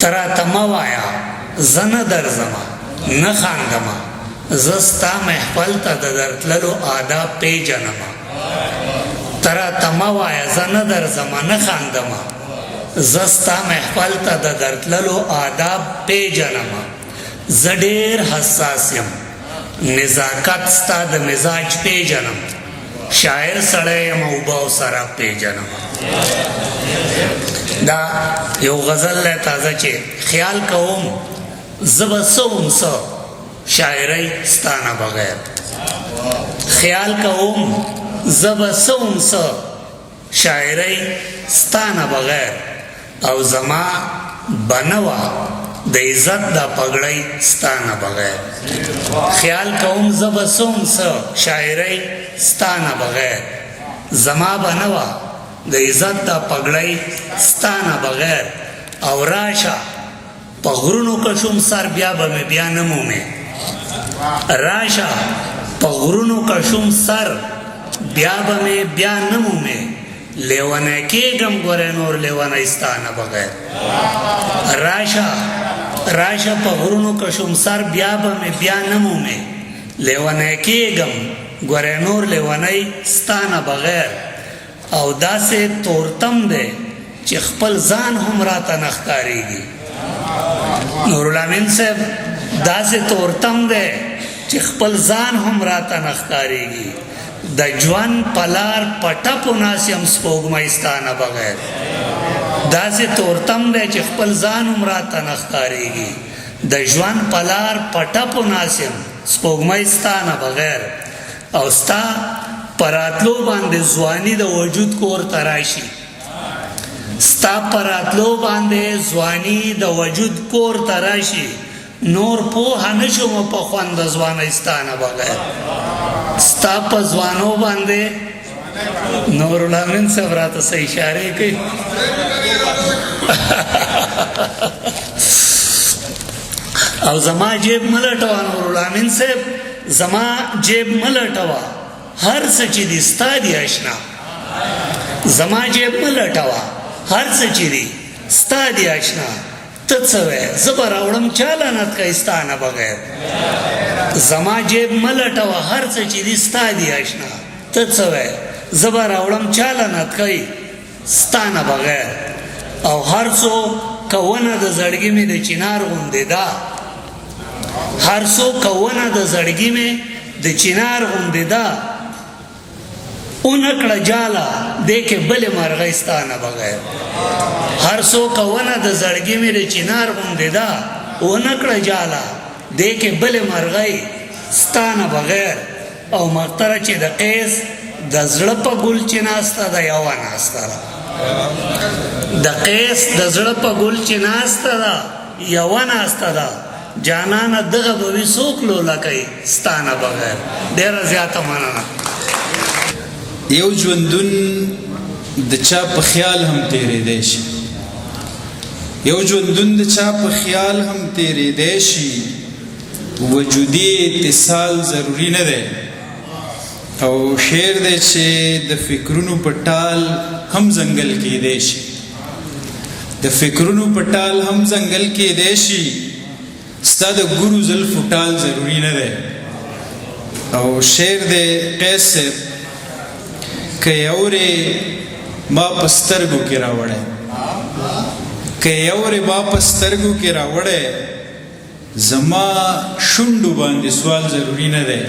تراته مه وایه زه نه درځمه نه خاندمه زه ستا محفل ته د درتللو آداب پیژنمه تراته مه وایه زه نه درځمه نه خاندمه زه ستا محفل ته د درتللو آداب پیژنمه زه ډېر حساس یم نزاکت ستا د مزاج پیژنم شاعر سړی یم اوبه او سراب پیژنم دا یو غزل دی تازه چې خیال کوم زه به څه وم څه شاعرۍ ستا نه بغیر خیال کوم زه به څه وم څه شاعرۍ ستا نه بغیر او زما به نه وه د عزت دا پګړۍ ستا نه بغیر خیال کوم زه به څه وم څه شاعرۍ ستا نه بغیر زما به نه وه د عزت دا پګړۍ ستا نه بغیر او راشه په غرونو کشوم سر بیا به مې بیا نه مومې راشه په غرونو کشوم سر بیا به مې بیا نه مومې لیونی کېږم ګورې نور لیونی ستا نه بغیر راشه په غرونو کشوم سر بیا به مې بیا نه مومې لیونی کېږم ګورې نور لیونی ستا نه بغیر او داسې تورتم دی چې خپل ځان هم راته نه ښکارېږي نورالامین صاحب داسې تورتم دی چې خپل ځان هم راته نه ښکارېږي د ژوند په لار په ټپو ناست یم سپوږمۍ ستا نه بغیر داسې تورتم دی چې خپل ځان هم راته نه ښکارېږي د ژوند په لار په ټپو ناست یم سپوږمۍ ستا نه بغیر او ستا په راتلو باندې ځواني د وجود کور ته راشي ستا په راتلو باندې ځواني د وجود کور ته راشي نور پوهه نه شوم په خوند د ځوانۍ ستا نه بغیر ستا په ځوانو باندې نورالامین صاحب راته څه اشارې کوي او زما جیب مه لټوه نورالامین صاحب زما جیب مه لټوه هر څه چې دي ستا دي اشنا زما جیب مه لټوه هر څه چې دي ستا دي اشنا ته څه وایې زه به راوړم چا لعنت کوي ستا نه بغیر زما جیب مه لټوه هر څه چې دي ستا دي اشنا ته څه وایې زه به راوړم چا لعنت کوي ستا نه بغیر او هر څو کونه د زړګي مې د چنار غوندې ده هر څو کونه د زړګي مې د چنار غوندې ده اونکړه جاله دې کې بلې مرغۍ ستا نه بغیر هر څو کونه د زړګي مې د چنار غوندې ده اونکړه جاله دې کې بلې مرغۍ ستا نه بغیر او مختره چې د قیس د زړه په ګل چې ناسته ده یوه ناسته ده د قیس د زړه په ګل چې ناسته ده یوه ناسته ده جانانه دغه به وي څوک لوله کوي ستا نه بغیر ډېره زیاته مننه یو ژوندون د چا په خیال هم تېرېدی شي یو ژوندون د چا په خیال هم تېرېدی شي وجودي اتصال ضروري نه دی او شعر دی چې د فکرونو په ټال هم ځنګل کېدی شي د فکرونو په ټال هم ځنګل کېدی شي ستا د ګورو زلفو ټال ضروري نه دی او شعر دی قیس صاحب که یورې ما په سترګو کې راوړی که یورې ما په سترګو کې راوړی زما شونډو باندې سوال ضروري نه دی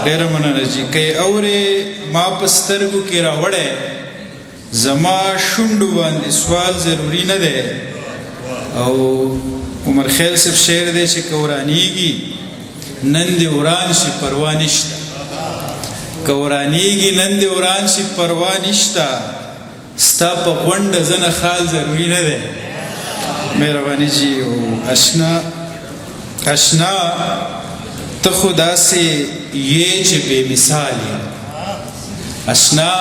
ډېره مننه جي که یورې ما په سترګو کې راوړی زما شونډو باندې سوال ضروري نه دی او عمر خیل صاحب شعر دی چې که ورانیږي نن دې وران شي پروا نشته که ورانیږي نن دې وران شي پروا نشته ستا په غونډه زنه خال ضروري نه دی مهرباني جي او اشنا ته خو داسې یې چې بې مثال یې اشنا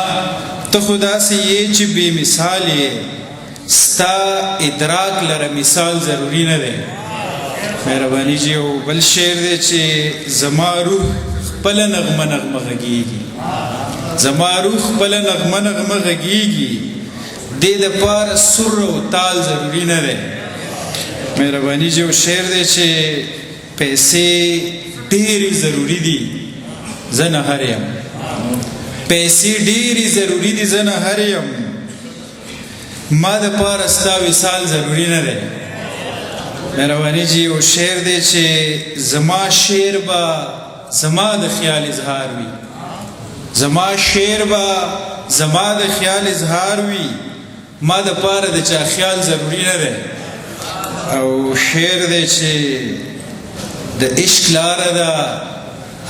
ته خو داسې یې چې بې مثال یې ستا ادراک لره مثال ضروري نه دی مهرباني جي او بل شعر دی چې زما روح خپله نغمه نغمه غږیږي زما روح خپله نغمه نغمه غږیږي دې دپاره سر او تال ضروري نه دی مهرباني جو شعر دی چې پیسې ډېرې ضروري دي زه نه هر یم پیسې ډېرې ضروري دي زه نه هر یم ما دپاره ستا وصال ضروري نه دی مهرباني جي یو شعر دی چې زما شعر به زما د خیال اظهار وي زما شعر به زما د خیال اظهار وي ما دپاره د چا خیال ضروري نه دی او شعر دی چې د عشق لاره ده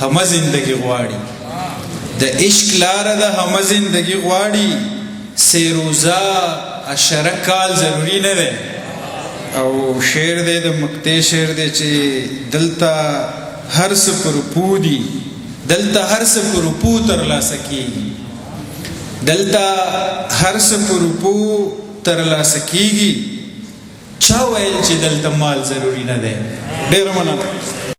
همه زندگی غواړي د عشق لاره ده همه زندگی غواړي سه روزه اشره کال ضروري نه دی او شعر دی د مقطع شعر دی چې دلته هر څه په روپو دي دلته هر څه په روپو ترلاسه کېږي دلته هر څه په روپو ترلاسه کېږي چا ویل چې دلته مال ضروري نه دی ډېره مننه